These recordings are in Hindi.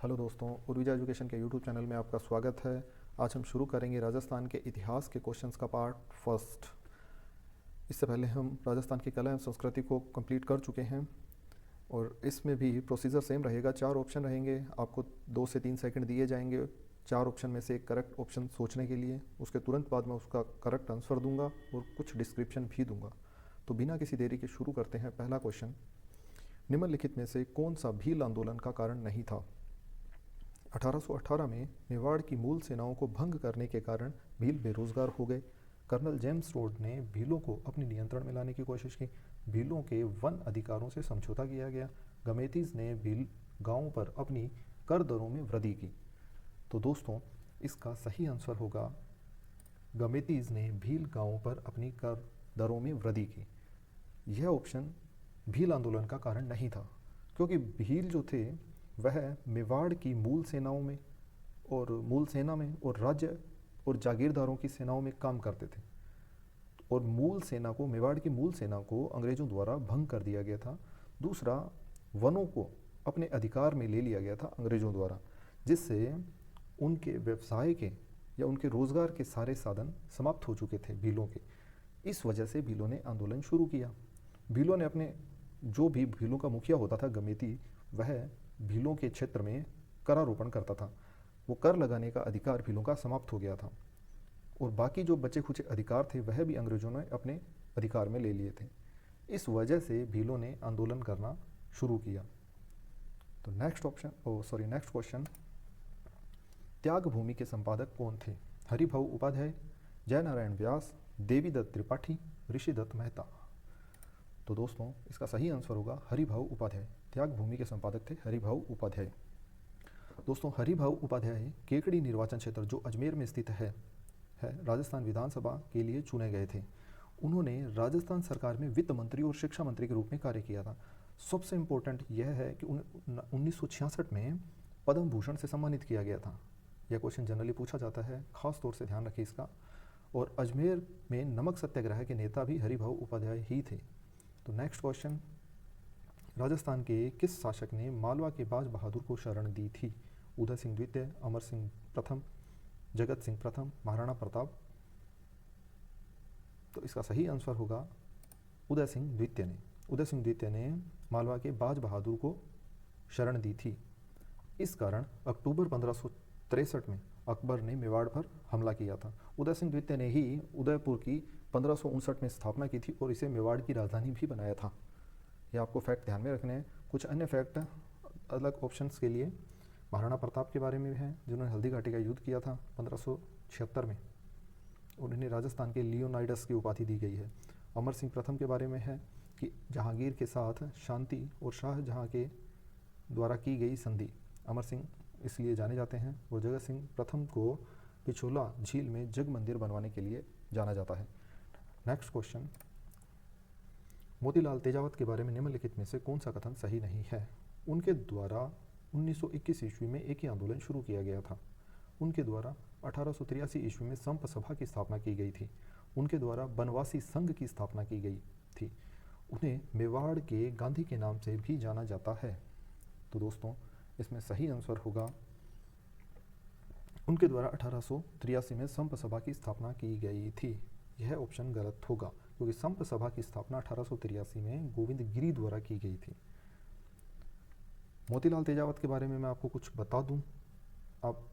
हेलो दोस्तों, उर्विजा एजुकेशन के यूट्यूब चैनल में आपका स्वागत है। आज हम शुरू करेंगे राजस्थान के इतिहास के क्वेश्चंस का पार्ट फर्स्ट। इससे पहले हम राजस्थान की कला एवं संस्कृति को कंप्लीट कर चुके हैं और इसमें भी प्रोसीजर सेम रहेगा। 4 ऑप्शन रहेंगे, आपको 2 से 3 सेकंड दिए जाएंगे 4 ऑप्शन में से एक करेक्ट ऑप्शन सोचने के लिए। उसके तुरंत बाद मैं उसका करेक्ट आंसर दूंगा और कुछ डिस्क्रिप्शन भी दूंगा। तो बिना किसी देरी के शुरू करते हैं। पहला क्वेश्चन, निम्नलिखित में से कौन सा भील आंदोलन का कारण नहीं था? 1818 में मेवाड़ की मूल सेनाओं को भंग करने के कारण भील बेरोजगार हो गए। कर्नल जेम्स रोड ने भीलों को अपने नियंत्रण में लाने की कोशिश की। भीलों के वन अधिकारों से समझौता किया गया। गमेतीज ने भील गांवों पर अपनी कर दरों में वृद्धि की। तो दोस्तों, इसका सही आंसर होगा गमेतीज ने भील गांवों पर अपनी कर दरों में वृद्धि की। यह ऑप्शन भील आंदोलन का कारण नहीं था, क्योंकि भील जो थे वह मेवाड़ की मूल सेना में और राज्य और जागीरदारों की सेनाओं में काम करते थे। और मेवाड़ की मूल सेना को अंग्रेजों द्वारा भंग कर दिया गया था। दूसरा, वनों को अपने अधिकार में ले लिया गया था अंग्रेजों द्वारा, जिससे उनके व्यवसाय के या उनके रोजगार के सारे साधन समाप्त हो चुके थे भीलों के। इस वजह से भीलों ने आंदोलन शुरू किया। भीलों ने भीलों का मुखिया होता था गमेती, वह भीलों के क्षेत्र में करारोपण करता था। वो कर लगाने का अधिकार भीलों का समाप्त हो गया था और बाकी जो बचे खुचे अधिकार थे वह भी अंग्रेजों ने अपने अधिकार में ले लिए थे। इस वजह से भीलों ने आंदोलन करना शुरू किया। तो नेक्स्ट क्वेश्चन, त्याग भूमि के संपादक कौन थे? हरिभाऊ उपाध्याय, जयनारायण व्यास, देवीदत्त त्रिपाठी, ऋषिदत्त मेहता। तो दोस्तों, इसका सही आंसर होगा हरिभाऊ उपाध्याय। त्याग भूमि के संपादक थे हरिभाऊ उपाध्याय। दोस्तों, हरिभाऊ उपाध्याय केकड़ी निर्वाचन क्षेत्र जो अजमेर में स्थित है राजस्थान विधानसभा के लिए चुने गए थे। उन्होंने राजस्थान सरकार में वित्त मंत्री और शिक्षा मंत्री के रूप में कार्य किया था। सबसे इम्पोर्टेंट यह है कि 1966 में पद्म भूषण से सम्मानित किया गया था। यह क्वेश्चन जनरली पूछा जाता है, खास तौर से ध्यान रखिए इसका। और अजमेर में नमक सत्याग्रह के नेता भी हरिभाऊ उपाध्याय ही थे। तो नेक्स्ट क्वेश्चन, राजस्थान के किस शासक ने मालवा के बाज बहादुर को शरण दी थी? उदय सिंह द्वितीय, अमर सिंह प्रथम, जगत सिंह प्रथम, महाराणा प्रताप। तो इसका सही आंसर होगा उदय सिंह द्वितीय ने। उदय सिंह द्वितीय ने मालवा के बाज बहादुर को शरण दी थी। इस कारण अक्टूबर 1563 में अकबर ने मेवाड़ पर हमला किया था। उदय सिंह द्वितीय ने ही उदयपुर की 1559 में स्थापना की थी और इसे मेवाड़ की राजधानी भी बनाया था। ये आपको फैक्ट ध्यान में रखने हैं। कुछ अन्य फैक्ट अलग ऑप्शंस के लिए महाराणा प्रताप के बारे में भी हैं, जिन्होंने हल्दी घाटी का युद्ध किया था 1576 में और इन्हें राजस्थान के लियोनाइडस की उपाधि दी गई है। अमर सिंह प्रथम के बारे में है कि जहांगीर के साथ शांति और शाहजहां के द्वारा की गई संधि, अमर सिंह इसलिए जाने जाते हैं। और जगत सिंह प्रथम को पिछोला झील में जग मंदिर बनवाने के लिए जाना जाता है। नेक्स्ट क्वेश्चन, मोतीलाल तेजावत के बारे में निम्नलिखित में से कौन सा कथन सही नहीं है? उनके द्वारा 1921 ईस्वी में एक ही आंदोलन शुरू किया गया था। उनके द्वारा 1883 ईस्वी में संप सभा की स्थापना की गई थी। उनके द्वारा बनवासी संघ की स्थापना की गई थी। उन्हें मेवाड़ के गांधी के नाम से भी जाना जाता है। तो दोस्तों, इसमें सही आंसर होगा उनके द्वारा 1883 में संप सभा की स्थापना की गई थी। यह ऑप्शन गलत होगा, क्योंकि संप सभा की स्थापना 1883 में गोविंद गिरी द्वारा की गई थी। मोतीलाल तेजावत के बारे में मैं आपको कुछ बता दूं, आप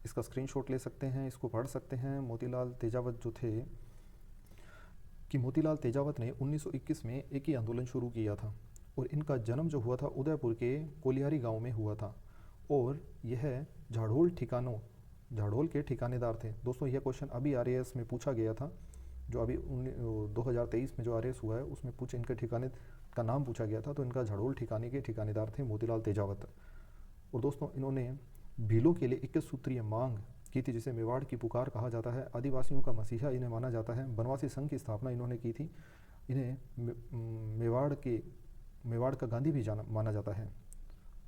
इसका स्क्रीनशॉट ले सकते हैं, इसको पढ़ सकते हैं। मोतीलाल तेजावत जो थे कि मोतीलाल तेजावत ने 1921 में एक ही आंदोलन शुरू किया था और इनका जन्म जो हुआ था उदयपुर के कोलियारी गांव में हुआ था और यह झाड़ोल के ठिकानेदार थे। दोस्तों, यह क्वेश्चन अभी आरएएस में पूछा गया था, जो अभी 2023 में जो आरएएस हुआ है उसमें इनके ठिकाने का नाम पूछा गया था। तो इनका झाड़ोल ठिकाने के ठिकानेदार थे मोतीलाल तेजावत। और दोस्तों, इन्होंने भीलों के लिए 21 सूत्रीय मांग की थी, जिसे मेवाड़ की पुकार कहा जाता है। आदिवासियों का मसीहा इन्हें माना जाता है। बनवासी संघ की स्थापना इन्होंने की थी। इन्हें मेवाड़ का गांधी भी माना जाता है।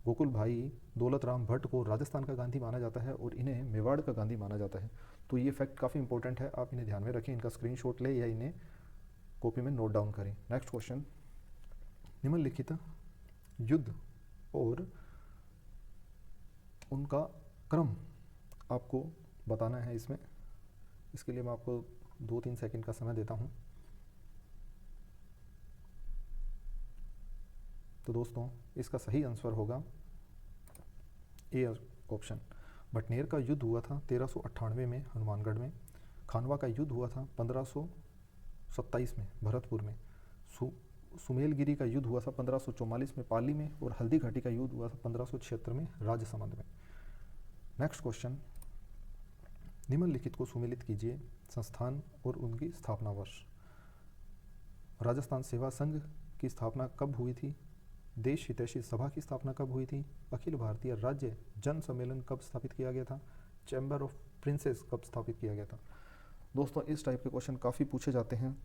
गोकुल भाई दौलत राम भट्ट को राजस्थान का गांधी माना जाता है और इन्हें मेवाड़ का गांधी माना जाता है। तो ये फैक्ट काफ़ी इंपॉर्टेंट है, आप इन्हें ध्यान में रखें, इनका स्क्रीनशॉट लें या इन्हें कॉपी में नोट डाउन करें। नेक्स्ट क्वेश्चन, निम्नलिखित युद्ध और उनका क्रम आपको बताना है इसमें। इसके लिए मैं आपको 2-3 सेकंड का समय देता हूँ। तो दोस्तों इसका सही आंसर होगा ए ऑप्शन। बटनेर का युद्ध हुआ था 1398 में हनुमानगढ़ में। खानवा का युद्ध हुआ था 1527 में भरतपुर में। सुमेलगिरी का युद्ध हुआ था 1544 में पाली में। और हल्दी घाटी का युद्ध हुआ था 1576 में राजसमंद में। नेक्स्ट क्वेश्चन, निम्नलिखित को सुमेलित कीजिए। संस्थान और उनकी स्थापना वर्ष। राजस्थान सेवा संघ की स्थापना कब हुई थी? देश हितैषी सभा की स्थापना कब हुई थी? अखिल भारतीय राज्य जन सम्मेलन कब स्थापित किया गया था? चैम्बर ऑफ प्रिंसेस कब स्थापित किया गया था? दोस्तों इस टाइप के क्वेश्चन काफ़ी पूछे जाते हैं,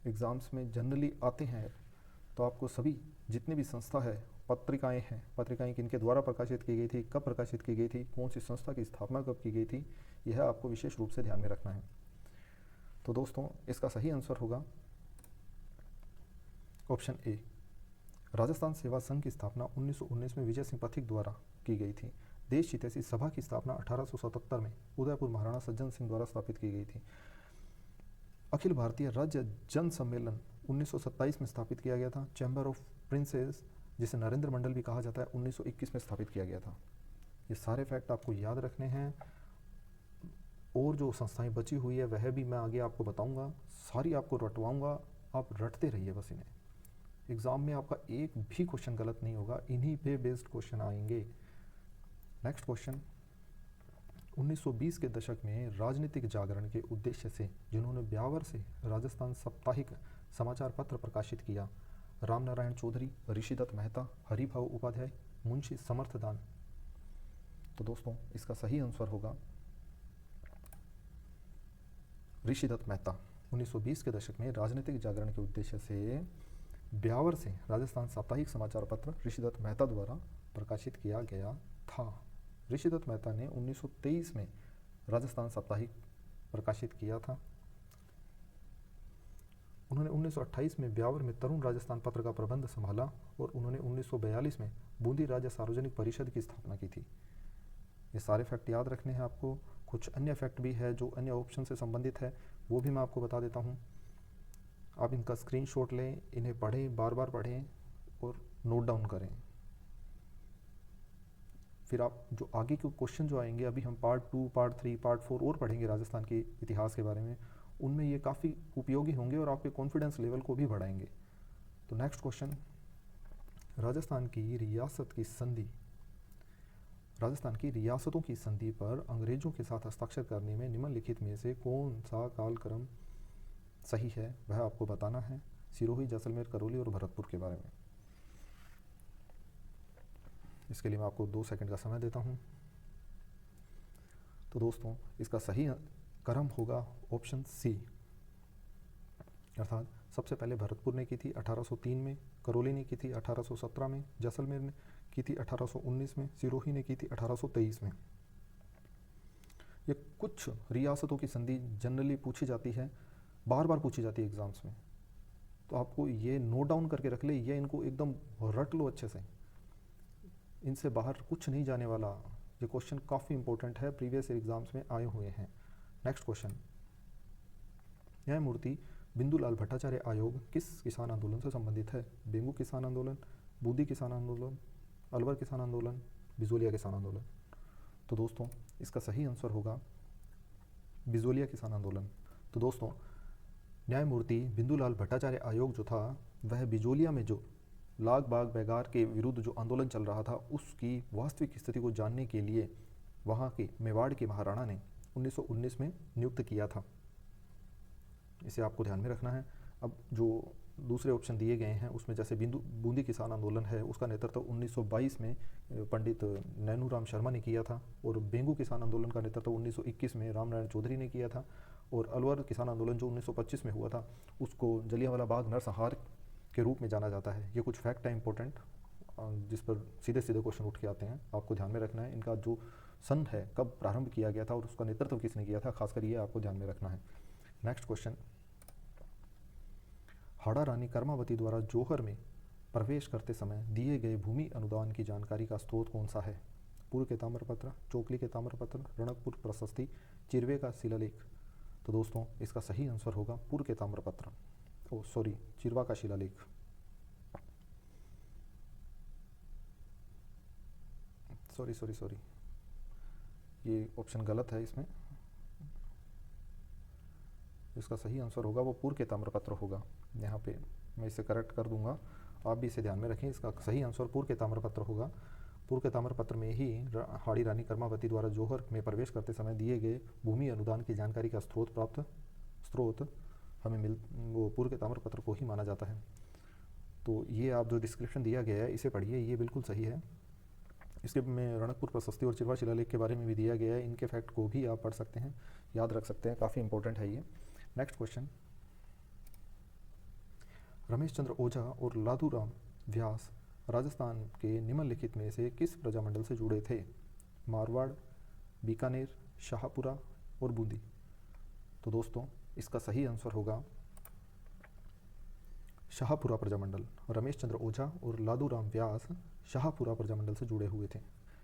एग्ज़ाम्स में जनरली आते हैं। तो आपको सभी जितने भी संस्था है, पत्रिकाएं किनके द्वारा प्रकाशित की गई थी, कब प्रकाशित की गई थी, कौन सी संस्था की स्थापना कब की गई थी, यह आपको विशेष रूप से ध्यान में रखना है। तो दोस्तों इसका सही आंसर होगा ऑप्शन ए। राजस्थान सेवा संघ की स्थापना 1919 में विजय सिंह पथिक द्वारा की गई थी। देश हितैषी सभा की स्थापना 1877 में उदयपुर महाराणा सज्जन सिंह द्वारा स्थापित की गई थी। अखिल भारतीय राज्य जन सम्मेलन 1927 में स्थापित किया गया था। चैम्बर ऑफ प्रिंसेस, जिसे नरेंद्र मंडल भी कहा जाता है, 1921 में स्थापित किया गया था। ये सारे फैक्ट आपको याद रखने हैं। और जो संस्थाएं बची हुई है वह भी मैं आगे आपको बताऊंगा, सारी आपको रटवाऊंगा। आप रटते रहिए बस इन्हें। एग्ज़ाम में आपका एक भी क्वेश्चन गलत नहीं होगा, इन्हीं पे बेस्ड क्वेश्चन आएंगे। नेक्स्ट क्वेश्चन, 1920 के दशक में राजनीतिक जागरण के उद्देश्य से जिन्होंने ब्यावर से राजस्थान साप्ताहिक समाचार पत्र प्रकाशित किया, रामनारायण चौधरी, ऋषिदत्त मेहता, हरिभाऊ उपाध्याय, मुंशी समर्थदान। तो दोस्तों इसका सही आंसर होगा ऋषिदत्त मेहता। 1920 के दशक में राजनीतिक जागरण के उद्देश्य से ब्यावर से राजस्थान साप्ताहिक समाचार पत्र ऋषिदत्त मेहता द्वारा प्रकाशित किया गया था। ऋषिदत्त मेहता ने 1923 में राजस्थान साप्ताहिक प्रकाशित किया था। उन्होंने 1928 में ब्यावर में तरुण राजस्थान पत्र का प्रबंध संभाला और उन्होंने 1942 में बूंदी राज्य सार्वजनिक परिषद की स्थापना की थी। ये सारे फैक्ट याद रखने हैं आपको। कुछ अन्य फैक्ट भी है जो अन्य ऑप्शन से संबंधित है, वो भी मैं आपको बता देता हूँ। आप इनका स्क्रीनशॉट लें, इन्हें पढ़ें, बार बार पढ़ें और नोट डाउन करें। फिर आप जो आगे के क्वेश्चन जो आएंगे, अभी हम पार्ट 2, पार्ट 3, पार्ट 4 और पढ़ेंगे राजस्थान के इतिहास के बारे में, उनमें ये काफ़ी उपयोगी होंगे और आपके कॉन्फिडेंस लेवल को भी बढ़ाएंगे। तो नेक्स्ट क्वेश्चन, राजस्थान की रियासत की संधि, राजस्थान की रियासतों की संधि पर अंग्रेजों के साथ हस्ताक्षर करने में निम्नलिखित में से कौन सा कालक्रम सही है, वह आपको बताना है। सिरोही, जैसलमेर, करौली और भरतपुर के बारे में। इसके लिए मैं आपको 2 सेकंड का समय देता हूँ। तो दोस्तों इसका सही क्रम होगा ऑप्शन सी, अर्थात सबसे पहले भरतपुर ने की थी 1803 में, करौली ने की थी 1817 में, जैसलमेर ने की थी 1819 में, सिरोही ने की थी 1823 में। ये कुछ रियासतों की संधि जनरली पूछी जाती है, बार बार पूछी जाती है एग्ज़ाम्स में। तो आपको ये नोट डाउन करके रख ले, ये इनको एकदम रट लो अच्छे से, इनसे बाहर कुछ नहीं जाने वाला। ये क्वेश्चन काफ़ी इंपॉर्टेंट है, प्रीवियस एग्जाम्स में आए हुए हैं। नेक्स्ट क्वेश्चन, न्यायमूर्ति बिंदुलाल भट्टाचार्य आयोग किस किसान आंदोलन से संबंधित है? बेंगू किसान आंदोलन, बूंदी किसान आंदोलन, अलवर किसान आंदोलन, बिजोलिया किसान आंदोलन। तो दोस्तों इसका सही आंसर होगा बिजोलिया किसान आंदोलन। तो दोस्तों न्यायमूर्ति बिंदुलाल भट्टाचार्य आयोग जो था, वह बिजोलिया में जो लाग बाग बैगार के विरुद्ध जो आंदोलन चल रहा था, उसकी वास्तविक स्थिति को जानने के लिए वहाँ के मेवाड़ के महाराणा ने 1919 में नियुक्त किया था। इसे आपको ध्यान में रखना है। अब जो दूसरे ऑप्शन दिए गए हैं उसमें जैसे बूंदी किसान आंदोलन है, उसका नेतृत्व 1922 में पंडित नैनूराम शर्मा ने किया था, और बेंगू किसान आंदोलन का नेतृत्व 1921 में रामनारायण चौधरी ने किया था, और अलवर किसान आंदोलन जो 1925 में हुआ था उसको जलियांवाला बाग नरसंहार के रूप में जाना जाता है। ये कुछ फैक्ट है इंपॉर्टेंट, जिस पर सीधे सीधे क्वेश्चन उठ के आते हैं, आपको ध्यान में रखना है। इनका जो सन है, कब प्रारंभ किया गया था और उसका नेतृत्व किसने किया था, खासकर ये आपको ध्यान में रखना है। नेक्स्ट क्वेश्चन, हाड़ा रानी कर्मावती द्वारा जौहर में प्रवेश करते समय दिए गए भूमि अनुदान की जानकारी का स्रोत कौन सा है? पूर्व के ताम्रपत्र, चोकली के ताम्रपत्र, रणकपुर प्रशस्ति, चिरवे का शिलालेख। तो दोस्तों इसका सही आंसर होगा पूर्व के ताम्रपत्र, चिरवा का शिलालेख। सॉरी, ये ऑप्शन गलत है, इसमें इसका सही आंसर होगा वो पूर्व के ताम्रपत्र होगा। यहाँ पे मैं इसे करेक्ट कर दूंगा, आप भी इसे ध्यान में रखें। इसका सही आंसर पूर्व के ताम्रपत्र होगा। पूर्व के ताम्रपत्र में ही हाड़ी रानी कर्मावती द्वारा जौहर में प्रवेश करते समय दिए गए भूमि अनुदान की जानकारी का स्रोत हमें वो पूर्व के ताम्रपत्र को ही माना जाता है। तो ये आप जो डिस्क्रिप्शन दिया गया है इसे पढ़िए, ये बिल्कुल सही है। इसके में रणकपुर प्रशस्ति और चिरवा शिलालेख के बारे में भी दिया गया है, इनके फैक्ट को भी आप पढ़ सकते हैं, याद रख सकते हैं, काफ़ी इंपॉर्टेंट है ये। नेक्स्ट क्वेश्चन, रमेश चंद्र ओझा और लादूराम व्यास राजस्थान के निम्नलिखित में से किस प्रजामंडल से जुड़े थे? मारवाड़, बीकानेर, शाहपुरा और बूंदी। तो दोस्तों इसका सही आंसर होगा शाहपुरा प्रजामंडल। रमेश चंद्र ओझा और लादूराम व्यास शाहपुरा प्रजामंडल से जुड़े हुए थे।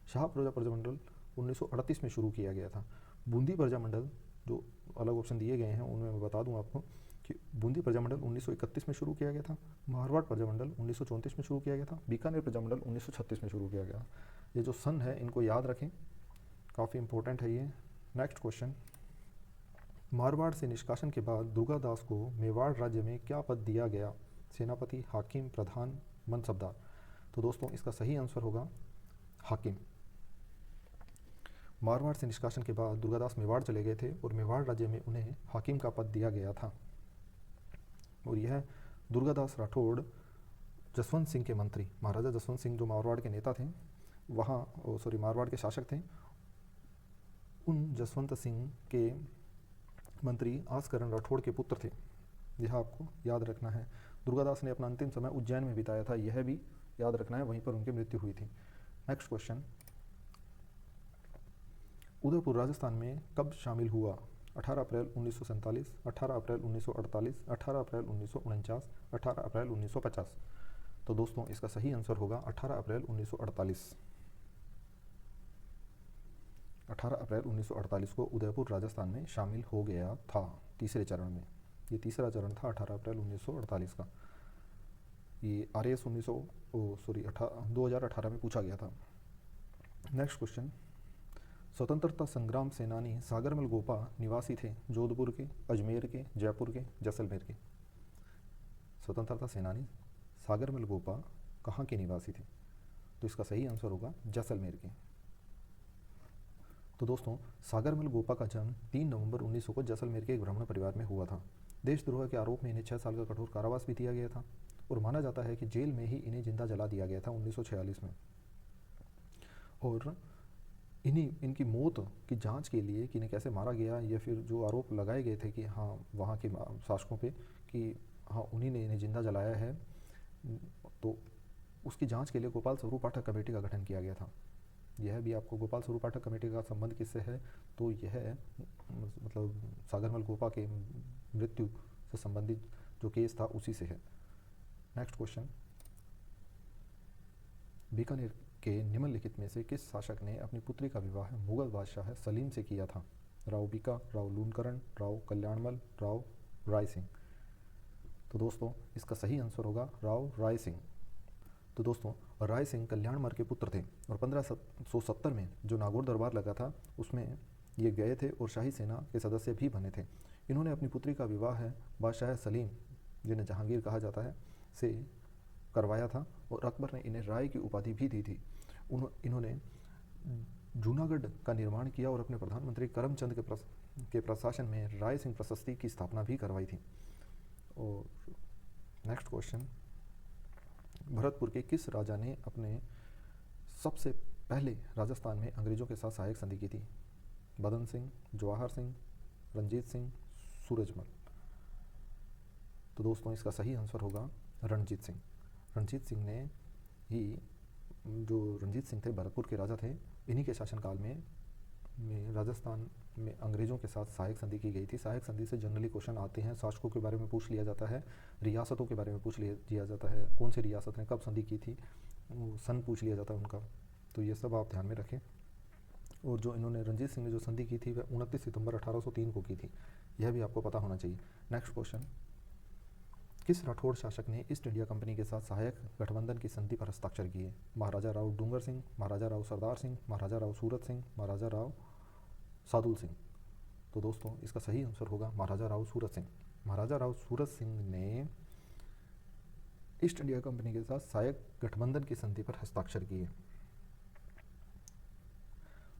शाहपुरा प्रजामंडल 1938 में शुरू किया गया था। बूंदी प्रजामंडल, जो अलग ऑप्शन दिए गए हैं उनमें मैं बता दूं आपको कि बूंदी प्रजामंडल 1931 में शुरू किया गया था, मारवाड़ प्रजामंडल 1934 में शुरू किया गया था, बीकानेर प्रजामंडल 1936 में शुरू किया गया। ये जो सन है इनको याद रखें, काफ़ी इंपॉर्टेंट है ये। नेक्स्ट क्वेश्चन, मारवाड़ से निष्कासन के बाद दुर्गादास को मेवाड़ राज्य में क्या पद दिया गया? सेनापति, हाकिम, प्रधान, मनसबदार। तो दोस्तों इसका सही आंसर होगा हाकिम। मारवाड़ से निष्कासन के बाद दुर्गादास मेवाड़ चले गए थे और मेवाड़ राज्य में उन्हें हाकिम का पद दिया गया था। और यह दुर्गादास राठौड़ जसवंत सिंह के मंत्री, महाराजा जसवंत सिंह जो मारवाड़ के नेता थे, मारवाड़ के शासक थे, उन जसवंत सिंह के मंत्री आसकरण राठौड़ के पुत्र थे। यह आपको याद रखना है। दुर्गादास ने अपना अंतिम समय उज्जैन में बिताया था, यह भी याद रखना है, वहीं पर उनकी मृत्यु हुई थी। नेक्स्ट क्वेश्चन, उदयपुर राजस्थान में कब शामिल हुआ? 18 अप्रैल 1947, 18 अप्रैल 1948, 18 अप्रैल 1949, 18 अप्रैल 1950। तो दोस्तों इसका सही आंसर होगा 18 अप्रैल 1948। 18 अप्रैल 1948 को उदयपुर राजस्थान में शामिल हो गया था तीसरे चरण में। ये तीसरा चरण था 18 अप्रैल 1948 का। ये RAS 2018 में पूछा गया था। नेक्स्ट क्वेश्चन, स्वतंत्रता संग्राम सेनानी सागरमल गोपा निवासी थे जोधपुर के, अजमेर के, जयपुर के, जैसलमेर के। स्वतंत्रता सेनानी सागरमल गोपा कहाँ के निवासी थे? तो इसका सही आंसर होगा जैसलमेर के। तो दोस्तों सागरमल गोपा का जन्म 3 नवंबर 1900 को जैसलमेर के एक ब्राह्मण परिवार में हुआ था। देशद्रोह के आरोप में इन्हें 6 साल का कठोर कारावास भी दिया गया था और माना जाता है कि जेल में ही इन्हें जिंदा जला दिया गया था 1946 में। और इनकी मौत की जांच के लिए कि इन्हें कैसे मारा गया या फिर जो आरोप लगाए गए थे कि हाँ वहाँ के शासकों पे कि हाँ उन्हीं ने इन्हें जिंदा जलाया है, तो उसकी जांच के लिए गोपाल स्वरूप पाठक कमेटी का गठन किया गया था। यह भी आपको गोपाल स्वरूप पाठक कमेटी का संबंध किससे है? तो यह मतलब सागरमल गोपा के मृत्यु से संबंधित जो केस था उसी से है। नेक्स्ट क्वेश्चन, बीकानेर के निम्नलिखित में से किस शासक ने अपनी पुत्री का विवाह मुगल बादशाह सलीम से किया था? राव बीका, राव लूणकरण, राव कल्याणमल, राव राय सिंह। तो दोस्तों इसका सही आंसर होगा राव राय सिंह। तो दोस्तों राय सिंह कल्याणमल के पुत्र थे और 1570 में जो नागौर दरबार लगा था उसमें ये गए थे और शाही सेना के सदस्य भी बने थे। इन्होंने अपनी पुत्री का विवाह बादशाह सलीम, जिन्हें जहांगीर कहा जाता है, से करवाया था और अकबर ने इन्हें राय की उपाधि भी दी थी। इन्होंने जूनागढ़ का निर्माण किया और अपने प्रधानमंत्री करमचंद के प्रशासन में राय सिंह प्रशस्ति की स्थापना भी करवाई थी। और नेक्स्ट क्वेश्चन, भरतपुर के किस राजा ने अपने सबसे पहले राजस्थान में अंग्रेजों के साथ सहायक संधि की थी? बदन सिंह, जवाहर सिंह, रंजीत सिंह, सूरजमल। तो दोस्तों इसका सही आंसर होगा रणजीत सिंह। रणजीत सिंह ने ही, जो रणजीत सिंह थे भरतपुर के राजा थे, इन्हीं के शासनकाल में राजस्थान में अंग्रेज़ों के साथ सहायक संधि की गई थी। सहायक संधि से जनरली क्वेश्चन आते हैं, शासकों के बारे में पूछ लिया जाता है, रियासतों के बारे में पूछ लिया जाता है, कौन सी रियासत ने कब संधि की थी, सन पूछ लिया जाता है उनका। तो ये सब आप ध्यान में रखें। और जो इन्होंने रणजीत सिंह ने जो संधि की थी वह 29 सितंबर 1803 को की थी, यह भी आपको पता होना चाहिए। नेक्स्ट क्वेश्चन, किस राठौड़ शासक ने ईस्ट इंडिया कंपनी के साथ सहायक गठबंधन की संधि पर हस्ताक्षर किए? महाराजा राव डूंगर सिंह, महाराजा राव सरदार सिंह, महाराजा राव सूरत सिंह, महाराजा राव सादुल सिंह। तो दोस्तों इसका सही आंसर होगा महाराजा राव सूरत सिंह। महाराजा राव सूरत सिंह ने ईस्ट इंडिया कंपनी के साथ सहायक गठबंधन की संधि पर हस्ताक्षर किए।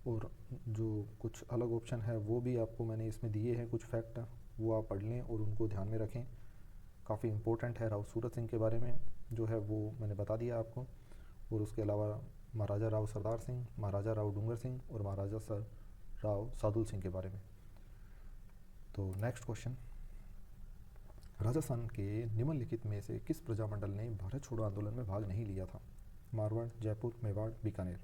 और जो कुछ अलग ऑप्शन है वो भी आपको मैंने इसमें दिए हैं, कुछ फैक्ट वो आप पढ़ लें और उनको ध्यान में रखें, काफ़ी इंपॉर्टेंट है। राव सूरत सिंह के बारे में जो है वो मैंने बता दिया आपको। और उसके अलावा महाराजा राव सरदार सिंह, महाराजा राव डूंगर सिंह और महाराजा राव सादुल सिंह के बारे में। तो नेक्स्ट क्वेश्चन, राजस्थान के निम्नलिखित में से किस प्रजामंडल ने भारत छोड़ो आंदोलन में भाग नहीं लिया था? मारवाड़, जयपुर, मेवाड़, बीकानेर।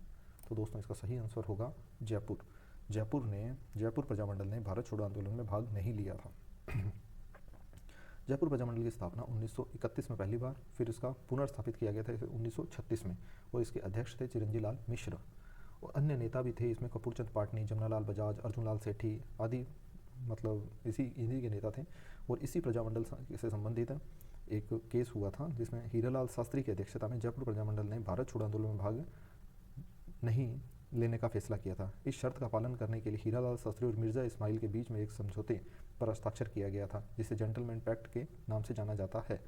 तो दोस्तों इसका सही आंसर होगा जयपुर। जयपुर प्रजामंडल ने भारत छोड़ो आंदोलन में भाग नहीं लिया था। जयपुर प्रजामंडल की स्थापना 1931 में पहली बार, फिर इसका पुनर्स्थापित किया गया था 1936 में, और इसके अध्यक्ष थे चिरंजी लाल मिश्र। और अन्य नेता भी थे इसमें, कपूर चंद पाटनी, जमनालाल बजाज, अर्जुन लाल सेठी आदि, मतलब इन्हीं के नेता थे। और इसी प्रजामंडल से संबंधित एक केस हुआ था जिसमें हीरालाल शास्त्री की अध्यक्षता में जयपुर प्रजामंडल ने भारत छोड़ो आंदोलन में भाग नहीं लेने का फैसला किया था। इस शर्त का पालन करने के लिए हीरालाल शास्त्री और मिर्ज़ा इस्माइल के बीच में एक समझौते पर हस्ताक्षर किया गया था, जिसे जेंटलमैन पैक्ट के नाम से जाना जाता है।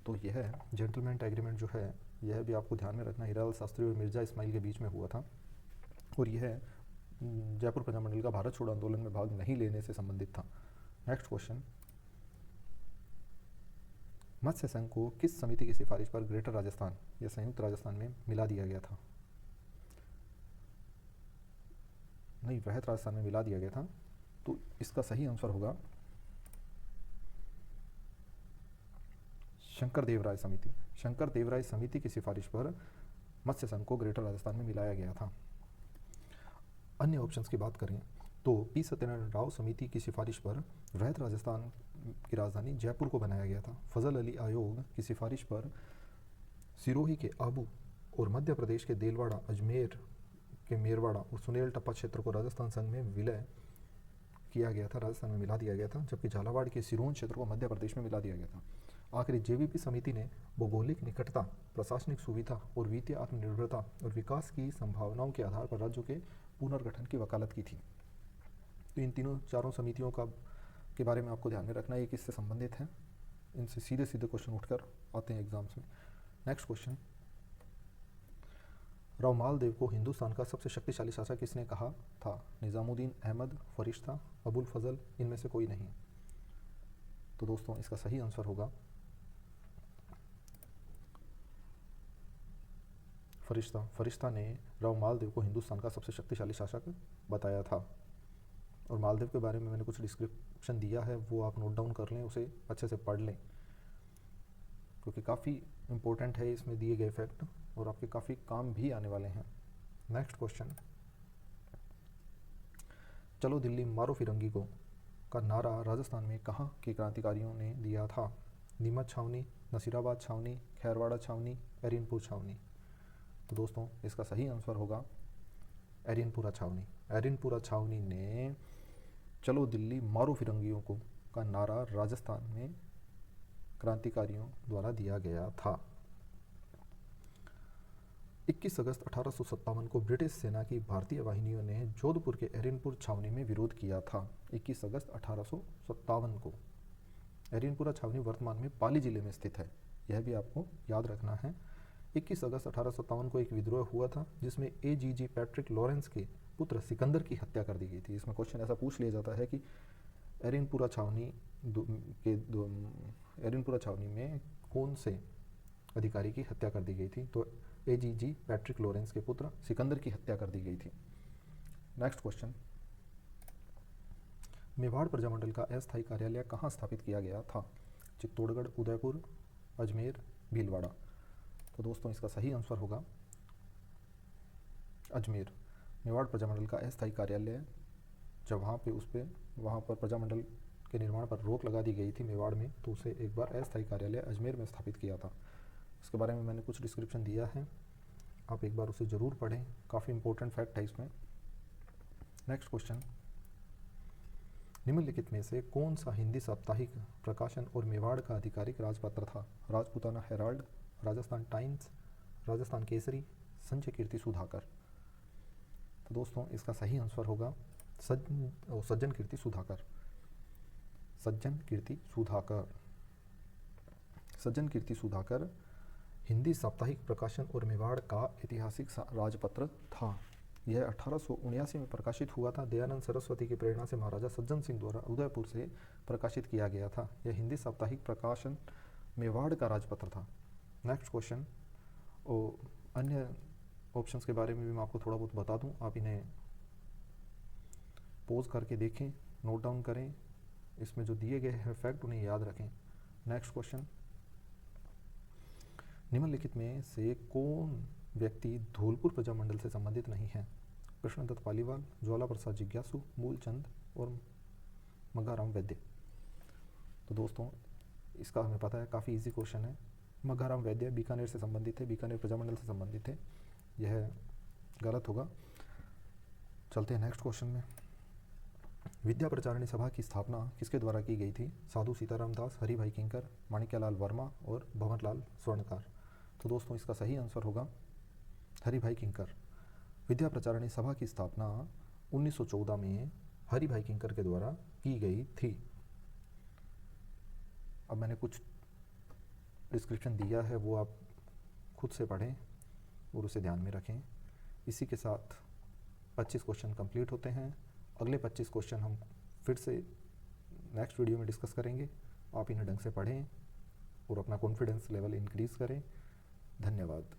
तो यह जेंटलमैन एग्रीमेंट जो है यह भी आपको ध्यान में रखना, हीरालाल शास्त्री और मिर्ज़ा इस्माइल के बीच में हुआ था। और यह जयपुर प्रजामंडल का भारत छोड़ो आंदोलन में भाग नहीं लेने से संबंधित था। नेक्स्ट क्वेश्चन, मत्स्य संघ को किस समिति की सिफारिश पर ग्रेटर राजस्थान या संयुक्त राजस्थान में मिला दिया गया था? नहीं, वृहत राजस्थान में मिला दिया गया था। तो इसका सही आंसर होगा शंकर देवराय समिति। शंकर देवराय समिति की सिफारिश पर मत्स्य संघ को ग्रेटर राजस्थान में मिलाया गया था। अन्य ऑप्शंस की बात करें तो पी सत्यनारायण राव समिति की सिफारिश पर वृहत राजस्थान की राजधानी जयपुर को बनाया गया था। फजल अली आयोग की सिफारिश पर सिरोही के आबू और मध्य प्रदेश के देलवाड़ा, अजमेर के मेरवाड़ा और सुनेल टप्पा क्षेत्र को राजस्थान संघ में विलय किया गया था, राजस्थान में मिला दिया गया था, जबकि झालावाड़ के सिरोंज क्षेत्र को मध्य प्रदेश में मिला दिया गया था। आखिरी जेवीपी समिति ने भौगोलिक निकटता, प्रशासनिक सुविधा और वित्तीय आत्मनिर्भरता और विकास की संभावनाओं के आधार पर राज्यों के पुनर्गठन की वकालत की थी। तो इन चारों समितियों के बारे में आपको ध्यान में रखना है, ये किससे संबंधित है। इनसे सीधे सीधे क्वेश्चन उठकर आते हैं एग्जाम्स में। नेक्स्ट क्वेश्चन, राव मालदेव को हिंदुस्तान का सबसे शक्तिशाली शासक किसने कहा था? निज़ामुद्दीन, अहमद, फरिश्ता, अबुल फजल, इनमें से कोई नहीं। तो दोस्तों इसका सही आंसर होगा फरिश्ता। फरिश्ता ने राव मालदेव को हिंदुस्तान का सबसे शक्तिशाली शासक बताया था। और मालदेव के बारे में मैंने कुछ डिस्क्रिप्शन दिया है, वो आप नोट डाउन कर लें, उसे अच्छे से पढ़ लें, क्योंकि काफ़ी इंपॉर्टेंट है इसमें दिए गए फैक्ट और आपके काफ़ी काम भी आने वाले हैं। नेक्स्ट क्वेश्चन, चलो दिल्ली मारो फिरंगी को का नारा राजस्थान में कहाँ के क्रांतिकारियों ने दिया था? नीमच छावनी, नसीराबाद छावनी, खैरवाड़ा छावनी, एरिनपुर छावनी। तो दोस्तों इसका सही आंसर होगा एरिनपुरा छावनी। एरिनपुरा छावनी ने चलो दिल्ली मारो फिरंगियों को का नारा राजस्थान में क्रांतिकारियों द्वारा दिया गया था। 21 अगस्त 1857 को ब्रिटिश सेना की भारतीय वाहिनियों ने जोधपुर के एरिनपुर छावनी में विरोध किया था। 21 अगस्त 1857 को। एरिनपुरा छावनी वर्तमान में पाली जिले में स्थित है, यह भी आपको याद रखना है। 21 अगस्त 1857 को एक विद्रोह हुआ था जिसमें एजीजी पैट्रिक लॉरेंस के पुत्र सिकंदर की हत्या कर दी गई थी। इसमें क्वेश्चन ऐसा पूछ लिया जाता है कि एरिनपुरा छावनी में कौन से अधिकारी की हत्या कर दी गई थी? तो एजीजी पैट्रिक लॉरेंस के पुत्र सिकंदर की हत्या कर दी गई थी। नेक्स्ट क्वेश्चन, मेवाड़ प्रजामंडल का अस्थायी कार्यालय कहाँ स्थापित किया गया था? चित्तौड़गढ़, उदयपुर, अजमेर, भीलवाड़ा। तो दोस्तों इसका सही आंसर होगा अजमेर। मेवाड़ प्रजामंडल का अस्थायी कार्यालय जब वहाँ पर प्रजामंडल के निर्माण पर रोक लगा दी गई थी मेवाड़ में, तो उसे एक बार अस्थायी कार्यालय अजमेर में स्थापित किया था। इसके बारे में मैंने कुछ डिस्क्रिप्शन दिया है, आप एक बार उसे ज़रूर पढ़ें, काफ़ी इंपॉर्टेंट फैक्ट है इसमें। नेक्स्ट क्वेश्चन, निम्नलिखित में से कौन सा हिंदी साप्ताहिक प्रकाशन और मेवाड़ का आधिकारिक राजपत्र था? राजपूताना हेराल्ड, राजस्थान टाइम्स, राजस्थान केसरी, संजय कीर्ति सुधाकर। तो दोस्तों इसका सही आंसर होगा सज्जन कीर्ति सुधाकर। सज्जन कीर्ति सुधाकर। सज्जन कीर्ति सुधाकर हिंदी साप्ताहिक प्रकाशन और मेवाड़ का ऐतिहासिक राजपत्र था। यह 1879 में प्रकाशित हुआ था। दयानंद सरस्वती की प्रेरणा से महाराजा सज्जन सिंह द्वारा उदयपुर से प्रकाशित किया गया था। यह हिंदी साप्ताहिक प्रकाशन मेवाड़ का राजपत्र था। नेक्स्ट क्वेश्चन, और अन्य ऑप्शंस के बारे में भी मैं आपको थोड़ा बहुत बता दूं, आप इन्हें पोज करके देखें, नोट डाउन करें, इसमें जो दिए गए हैं फैक्ट उन्हें याद रखें। नेक्स्ट क्वेश्चन, निम्नलिखित में से कौन व्यक्ति धौलपुर प्रजामंडल से संबंधित नहीं है? कृष्णदत्त पालीवाल, ज्वाला प्रसाद जिज्ञासु, मूलचंद और मग्घाराम वैद्य। तो दोस्तों इसका हमें पता है, काफ़ी इजी क्वेश्चन है। मग्घाराम वैद्य बीकानेर से संबंधित थे, बीकानेर प्रजामंडल से संबंधित थे। यह गलत होगा। चलते हैं नेक्स्ट क्वेश्चन में। विद्या प्रचारिणी सभा की स्थापना किसके द्वारा की गई थी? साधु सीताराम दास, हरिभाई किंकर, माणिक्यलाल वर्मा और भंवरलाल स्वर्णकार। तो दोस्तों इसका सही आंसर होगा हरिभाई किंकर। विद्या प्रचारिणी सभा की स्थापना 1914 में हरिभाई किंकर के द्वारा की गई थी। अब मैंने कुछ डिस्क्रिप्शन दिया है, वो आप खुद से पढ़ें और उसे ध्यान में रखें। इसी के साथ 25 क्वेश्चन कंप्लीट होते हैं। अगले 25 क्वेश्चन हम फिर से नेक्स्ट वीडियो में डिस्कस करेंगे। आप इन्हें ढंग से पढ़ें और अपना कॉन्फिडेंस लेवल इंक्रीज़ करें। धन्यवाद।